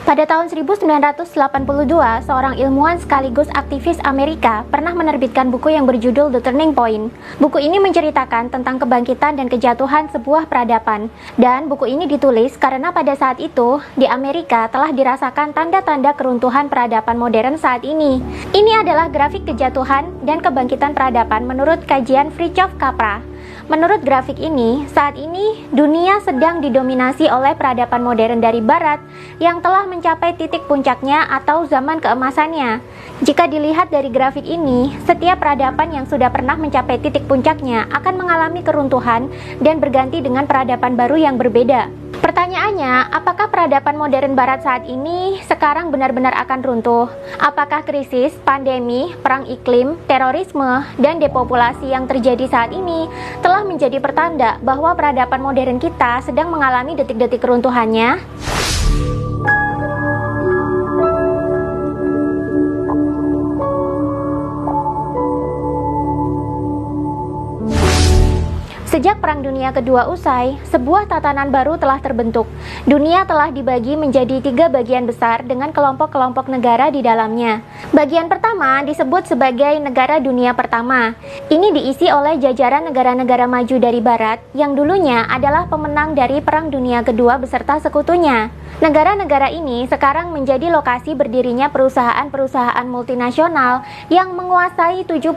Pada tahun 1982, seorang ilmuwan sekaligus aktivis Amerika pernah menerbitkan buku yang berjudul The Turning Point. Buku ini menceritakan tentang kebangkitan dan kejatuhan sebuah peradaban. Dan buku ini ditulis karena pada saat itu, di Amerika telah dirasakan tanda-tanda keruntuhan peradaban modern saat ini. Ini adalah grafik kejatuhan dan kebangkitan peradaban menurut kajian Fritjof Capra. Menurut grafik ini, saat ini dunia sedang didominasi oleh peradaban modern dari Barat yang telah mencapai titik puncaknya atau zaman keemasannya. Jika dilihat dari grafik ini, setiap peradaban yang sudah pernah mencapai titik puncaknya akan mengalami keruntuhan dan berganti dengan peradaban baru yang berbeda. Pertanyaannya, apakah peradaban modern Barat saat ini sekarang benar-benar akan runtuh? Apakah krisis, pandemi, perang iklim, terorisme, dan depopulasi yang terjadi saat ini telah menjadi pertanda bahwa peradaban modern kita sedang mengalami detik-detik keruntuhannya? Sejak Perang Dunia Kedua usai, sebuah tatanan baru telah terbentuk. Dunia telah dibagi menjadi 3 bagian besar dengan kelompok-kelompok negara di dalamnya. Bagian pertama disebut sebagai negara dunia pertama. Ini diisi oleh jajaran negara-negara maju dari Barat yang dulunya adalah pemenang dari Perang Dunia Kedua beserta sekutunya. Negara-negara ini sekarang menjadi lokasi berdirinya perusahaan-perusahaan multinasional yang menguasai 70%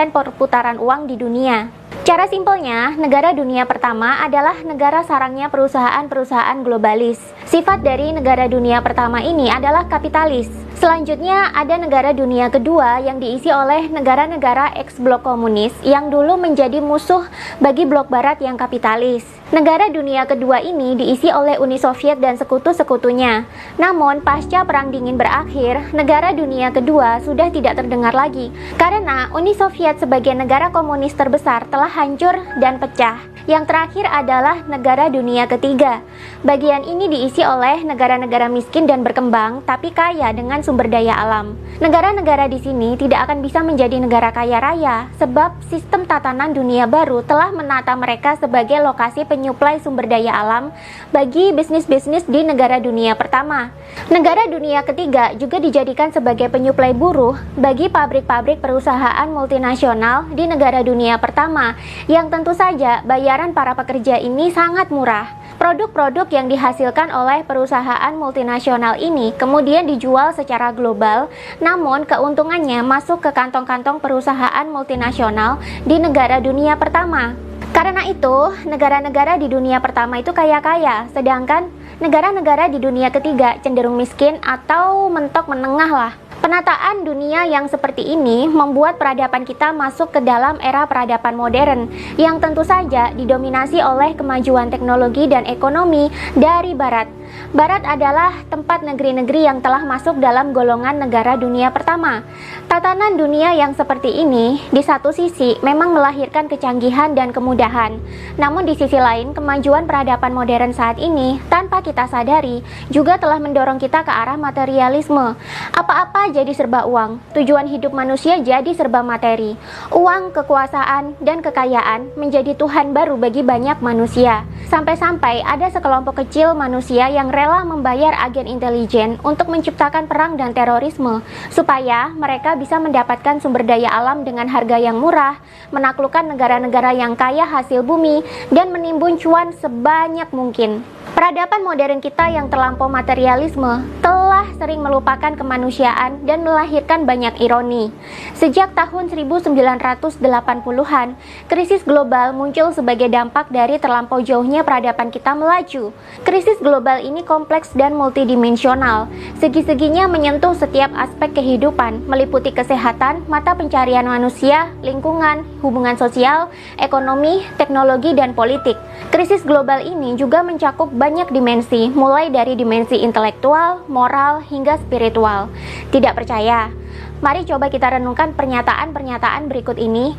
perputaran uang di dunia. Cara simpelnya, negara dunia pertama adalah negara sarangnya perusahaan-perusahaan globalis. Sifat dari negara dunia pertama ini adalah kapitalis. Selanjutnya, ada negara dunia kedua yang diisi oleh negara-negara ex-blok komunis yang dulu menjadi musuh bagi blok barat yang kapitalis. Negara dunia kedua ini diisi oleh Uni Soviet dan sekutu-sekutunya. Namun, pasca Perang Dingin berakhir, negara dunia kedua sudah tidak terdengar lagi karena Uni Soviet sebagai negara komunis terbesar telah hancur dan pecah. Yang terakhir adalah negara dunia ketiga. Bagian ini diisi oleh negara-negara miskin dan berkembang tapi kaya dengan sumber daya alam. Negara-negara di sini tidak akan bisa menjadi negara kaya raya sebab sistem tatanan dunia baru telah menata mereka sebagai lokasi penyuplai sumber daya alam bagi bisnis-bisnis di negara dunia pertama. Negara dunia ketiga juga dijadikan sebagai penyuplai buruh bagi pabrik-pabrik perusahaan multinasional di negara dunia pertama yang tentu saja bayaran para pekerja ini sangat murah. Produk-produk yang dihasilkan oleh perusahaan multinasional ini kemudian dijual secara global, namun keuntungannya masuk ke kantong-kantong perusahaan multinasional di negara dunia pertama. Karena itu, negara-negara di dunia pertama itu kaya-kaya, sedangkan negara-negara di dunia ketiga cenderung miskin atau mentok menengah lah. Penataan dunia yang seperti ini membuat peradaban kita masuk ke dalam era peradaban modern yang tentu saja didominasi oleh kemajuan teknologi dan ekonomi dari Barat. Barat adalah tempat negeri-negeri yang telah masuk dalam golongan negara dunia pertama. Tatanan dunia yang seperti ini di satu sisi memang melahirkan kecanggihan dan kemudahan. Namun di sisi lain, kemajuan peradaban modern saat ini tanpa kita sadari juga telah mendorong kita ke arah materialisme. Apa-apa jadi serba uang, tujuan hidup manusia jadi serba materi. Uang, kekuasaan, dan kekayaan menjadi Tuhan baru bagi banyak manusia. Sampai-sampai ada sekelompok kecil manusia yang rela membayar agen intelijen untuk menciptakan perang dan terorisme, supaya mereka bisa mendapatkan sumber daya alam dengan harga yang murah, menaklukkan negara-negara yang kaya hasil bumi, dan menimbun cuan sebanyak mungkin. Peradaban modern kita yang terlampau materialisme telah sering melupakan kemanusiaan dan melahirkan banyak ironi. Sejak tahun 1980-an, krisis global muncul sebagai dampak dari terlampau jauhnya peradaban kita melaju. Krisis global ini kompleks dan multidimensional. Segi-seginya menyentuh setiap aspek kehidupan, meliputi kesehatan, mata pencarian manusia, lingkungan, hubungan sosial, ekonomi, teknologi, dan politik. Krisis global ini juga mencakup banyak dimensi, mulai dari dimensi intelektual, moral, hingga spiritual. Tidak percaya? Mari coba kita renungkan pernyataan-pernyataan berikut ini.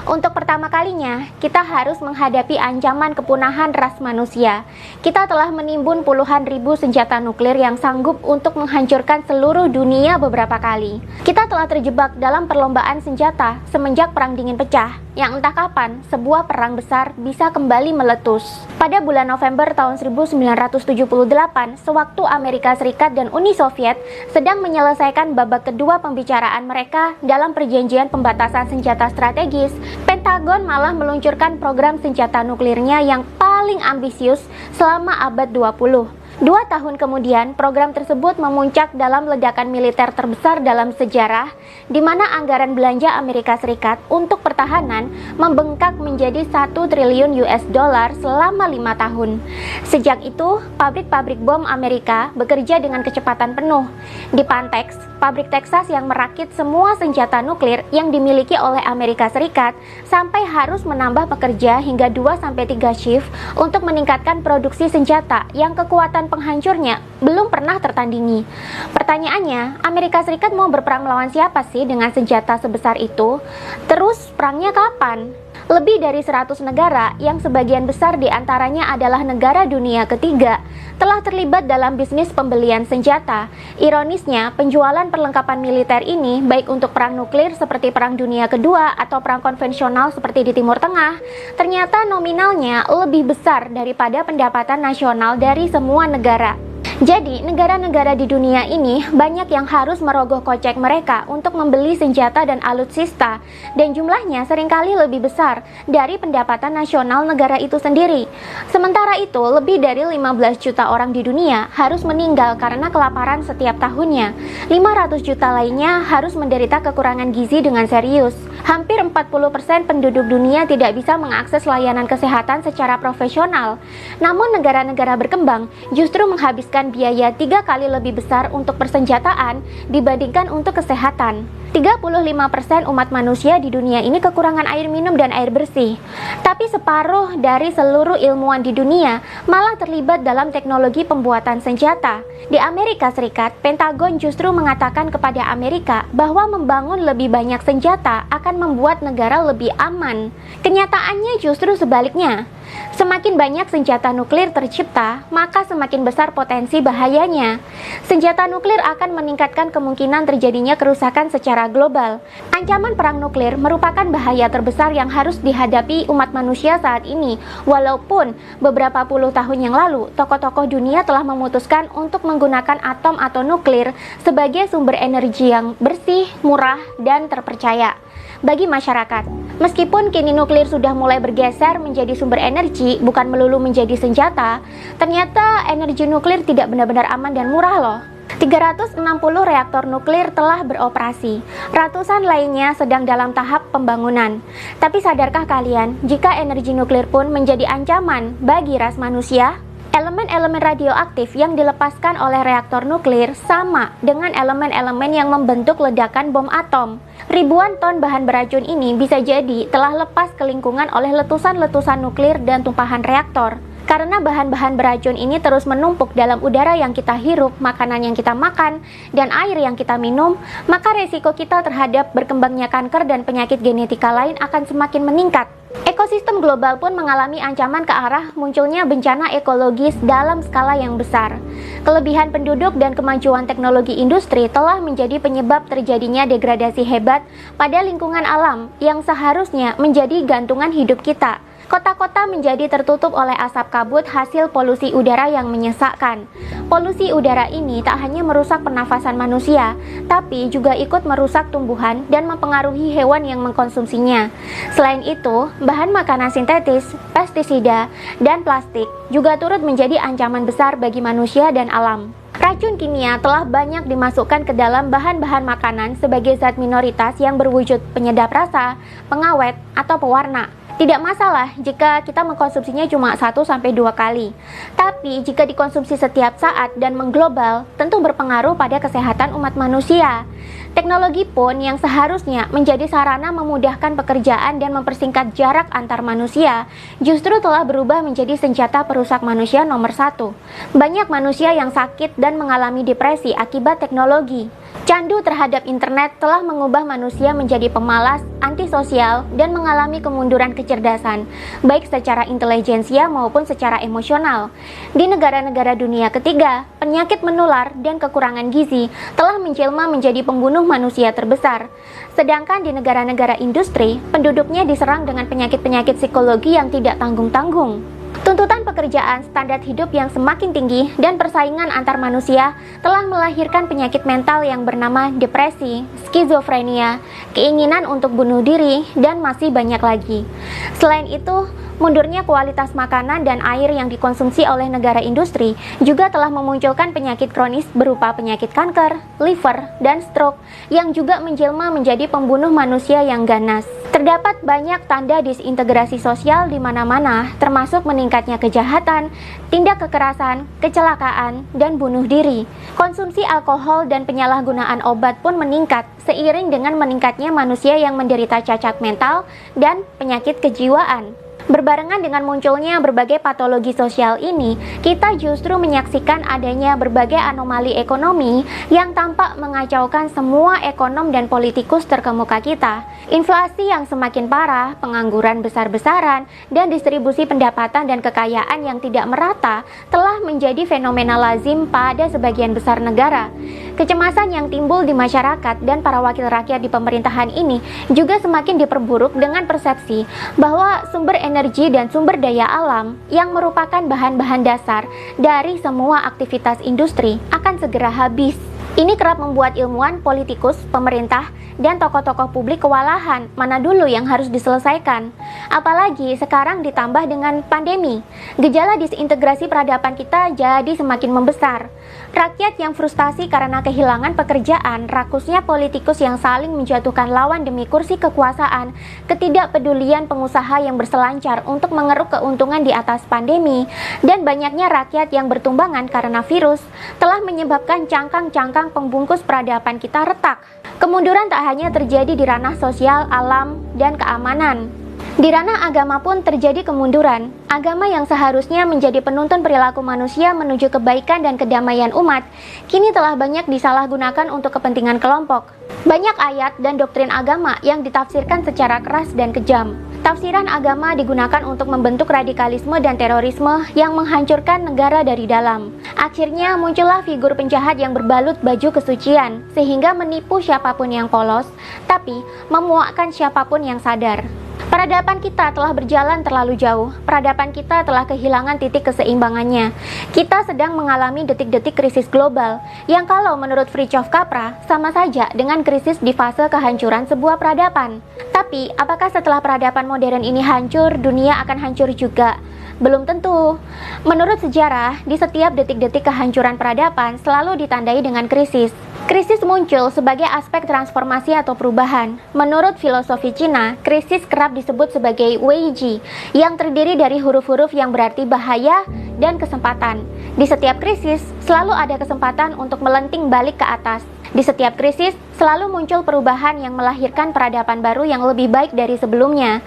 Untuk pertama kalinya, kita harus menghadapi ancaman kepunahan ras manusia. Kita telah menimbun puluhan ribu senjata nuklir yang sanggup untuk menghancurkan seluruh dunia beberapa kali. Kita telah terjebak dalam perlombaan senjata semenjak Perang Dingin pecah, yang entah kapan sebuah perang besar bisa kembali meletus. Pada bulan November tahun 1978, sewaktu Amerika Serikat dan Uni Soviet sedang menyelesaikan babak kedua pembicaraan mereka dalam perjanjian pembatasan senjata strategis, Pentagon malah meluncurkan program senjata nuklirnya yang paling ambisius selama abad 20. 2 tahun kemudian, program tersebut memuncak dalam ledakan militer terbesar dalam sejarah, di mana anggaran belanja Amerika Serikat untuk pertahanan membengkak menjadi 1 triliun US dollar selama 5 tahun. Sejak itu, pabrik-pabrik bom Amerika bekerja dengan kecepatan penuh. Di Pantex, pabrik Texas yang merakit semua senjata nuklir yang dimiliki oleh Amerika Serikat, sampai harus menambah pekerja hingga 2-3 shift untuk meningkatkan produksi senjata yang kekuatan penghancurnya belum pernah tertandingi. Pertanyaannya, Amerika Serikat mau berperang melawan siapa sih dengan senjata sebesar itu? Terus perangnya kapan? Lebih dari 100 negara yang sebagian besar diantaranya adalah negara dunia ketiga telah terlibat dalam bisnis pembelian senjata. Ironisnya, penjualan perlengkapan militer ini baik untuk perang nuklir seperti Perang Dunia Kedua atau perang konvensional seperti di Timur Tengah, ternyata nominalnya lebih besar daripada pendapatan nasional dari semua negara. Jadi, negara-negara di dunia ini banyak yang harus merogoh kocek mereka untuk membeli senjata dan alutsista, dan jumlahnya seringkali lebih besar dari pendapatan nasional negara itu sendiri. Sementara itu, lebih dari 15 juta orang di dunia harus meninggal karena kelaparan setiap tahunnya. 500 juta lainnya harus menderita kekurangan gizi dengan serius. Hampir 40% penduduk dunia tidak bisa mengakses layanan kesehatan secara profesional. Namun negara-negara berkembang justru menghabiskan biaya 3 kali lebih besar untuk persenjataan dibandingkan untuk kesehatan. 35% umat manusia di dunia ini kekurangan air minum dan air bersih. Tapi separuh dari seluruh ilmuwan di dunia malah terlibat dalam teknologi pembuatan senjata. Di Amerika Serikat, Pentagon justru mengatakan kepada Amerika bahwa membangun lebih banyak senjata akan membuat negara lebih aman. Kenyataannya justru sebaliknya. Semakin banyak senjata nuklir tercipta, maka semakin besar potensi bahayanya. Senjata nuklir akan meningkatkan kemungkinan terjadinya kerusakan secara global. Ancaman perang nuklir merupakan bahaya terbesar yang harus dihadapi umat manusia saat ini, walaupun beberapa puluh tahun yang lalu, tokoh-tokoh dunia telah memutuskan untuk menggunakan atom atau nuklir sebagai sumber energi yang bersih, murah, dan terpercaya bagi masyarakat. Meskipun kini nuklir sudah mulai bergeser menjadi sumber energi, bukan melulu menjadi senjata, ternyata energi nuklir tidak benar-benar aman dan murah loh. 360 reaktor nuklir telah beroperasi, ratusan lainnya sedang dalam tahap pembangunan. Tapi sadarkah kalian, jika energi nuklir pun menjadi ancaman bagi ras manusia? Elemen-elemen radioaktif yang dilepaskan oleh reaktor nuklir sama dengan elemen-elemen yang membentuk ledakan bom atom. Ribuan ton bahan beracun ini bisa jadi telah lepas ke lingkungan oleh letusan-letusan nuklir dan tumpahan reaktor. Karena bahan-bahan beracun ini terus menumpuk dalam udara yang kita hirup, makanan yang kita makan, dan air yang kita minum, maka resiko kita terhadap berkembangnya kanker dan penyakit genetika lain akan semakin meningkat. Ekosistem global pun mengalami ancaman ke arah munculnya bencana ekologis dalam skala yang besar. Kelebihan penduduk dan kemajuan teknologi industri telah menjadi penyebab terjadinya degradasi hebat pada lingkungan alam yang seharusnya menjadi gantungan hidup kita. Kota-kota menjadi tertutup oleh asap kabut hasil polusi udara yang menyesakkan. Polusi udara ini tak hanya merusak pernafasan manusia, tapi juga ikut merusak tumbuhan dan mempengaruhi hewan yang mengkonsumsinya. Selain itu, bahan makanan sintetis, pestisida, dan plastik juga turut menjadi ancaman besar bagi manusia dan alam. Racun kimia telah banyak dimasukkan ke dalam bahan-bahan makanan sebagai zat minoritas yang berwujud penyedap rasa, pengawet, atau pewarna. Tidak masalah jika kita mengkonsumsinya cuma 1-2 kali. Tapi jika dikonsumsi setiap saat dan mengglobal, tentu berpengaruh pada kesehatan umat manusia. Teknologi pun yang seharusnya menjadi sarana memudahkan pekerjaan dan mempersingkat jarak antar manusia, justru telah berubah menjadi senjata perusak manusia nomor 1. Banyak manusia yang sakit dan mengalami depresi akibat teknologi. Candu terhadap internet telah mengubah manusia menjadi pemalas, antisosial, dan mengalami kemunduran kecerdasan, baik secara intelijensia maupun secara emosional. Di negara-negara dunia ketiga, penyakit menular dan kekurangan gizi telah menjelma menjadi pembunuh manusia terbesar. Sedangkan di negara-negara industri, penduduknya diserang dengan penyakit-penyakit psikologi yang tidak tanggung-tanggung. Tuntutan pekerjaan, standar hidup yang semakin tinggi, dan persaingan antar manusia telah melahirkan penyakit mental yang bernama depresi, skizofrenia, keinginan untuk bunuh diri, dan masih banyak lagi. Selain itu, mundurnya kualitas makanan dan air yang dikonsumsi oleh negara industri juga telah memunculkan penyakit kronis berupa penyakit kanker, liver, dan stroke yang juga menjelma menjadi pembunuh manusia yang ganas. Terdapat banyak tanda disintegrasi sosial di mana-mana, termasuk meningkatnya kejahatan, tindak kekerasan, kecelakaan, dan bunuh diri. Konsumsi alkohol dan penyalahgunaan obat pun meningkat seiring dengan meningkatnya manusia yang menderita cacat mental dan penyakit kejiwaan. Berbarengan dengan munculnya berbagai patologi sosial ini, kita justru menyaksikan adanya berbagai anomali ekonomi yang tampak mengacaukan semua ekonom dan politikus terkemuka kita. Inflasi yang semakin parah, pengangguran besar-besaran, dan distribusi pendapatan dan kekayaan yang tidak merata telah menjadi fenomena lazim pada sebagian besar negara. Kecemasan yang timbul di masyarakat dan para wakil rakyat di pemerintahan ini juga semakin diperburuk dengan persepsi bahwa sumber energi dan sumber daya alam yang merupakan bahan-bahan dasar dari semua aktivitas industri akan segera habis. Ini kerap membuat ilmuwan, politikus, pemerintah, dan tokoh-tokoh publik kewalahan mana dulu yang harus diselesaikan. Apalagi sekarang ditambah dengan pandemi, gejala disintegrasi peradaban kita jadi semakin membesar. Rakyat yang frustasi karena kehilangan pekerjaan, rakusnya politikus yang saling menjatuhkan lawan demi kursi kekuasaan, ketidakpedulian pengusaha yang berselancar untuk mengeruk keuntungan di atas pandemi, dan banyaknya rakyat yang bertumbangan karena virus, telah menyebabkan cangkang-cangkang pembungkus peradaban kita retak. Kemunduran tak hanya terjadi di ranah sosial, alam, dan keamanan. Di ranah agama pun terjadi kemunduran. Agama yang seharusnya menjadi penuntun perilaku manusia menuju kebaikan dan kedamaian umat, kini telah banyak disalahgunakan untuk kepentingan kelompok. Banyak ayat dan doktrin agama yang ditafsirkan secara keras dan kejam. Tafsiran agama digunakan untuk membentuk radikalisme dan terorisme yang menghancurkan negara dari dalam. Akhirnya muncullah figur penjahat yang berbalut baju kesucian, sehingga menipu siapapun yang polos, tapi memuakkan siapapun yang sadar. Peradaban kita telah berjalan terlalu jauh. Peradaban kita telah kehilangan titik keseimbangannya. Kita sedang mengalami detik-detik krisis global, yang kalau menurut Fritjof Capra sama saja dengan krisis di fase kehancuran sebuah peradaban. Tapi, apakah setelah peradaban modern ini hancur, dunia akan hancur juga? Belum tentu. Menurut sejarah, di setiap detik-detik kehancuran peradaban selalu ditandai dengan krisis. Krisis muncul sebagai aspek transformasi atau perubahan. Menurut filosofi Cina, krisis kerap disebut sebagai Weiji, yang terdiri dari huruf-huruf yang berarti bahaya dan kesempatan. Di setiap krisis, selalu ada kesempatan untuk melenting balik ke atas. Di setiap krisis, selalu muncul perubahan yang melahirkan peradaban baru yang lebih baik dari sebelumnya.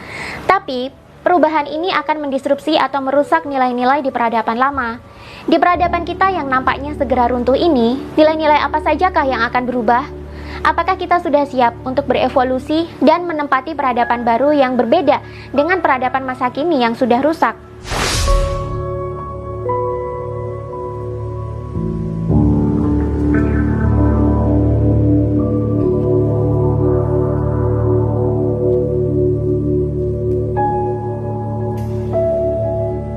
Tapi, perubahan ini akan mendisrupsi atau merusak nilai-nilai di peradaban lama. Di peradaban kita yang nampaknya segera runtuh ini, nilai-nilai apa sajakah yang akan berubah? Apakah kita sudah siap untuk berevolusi dan menempati peradaban baru yang berbeda dengan peradaban masa kini yang sudah rusak?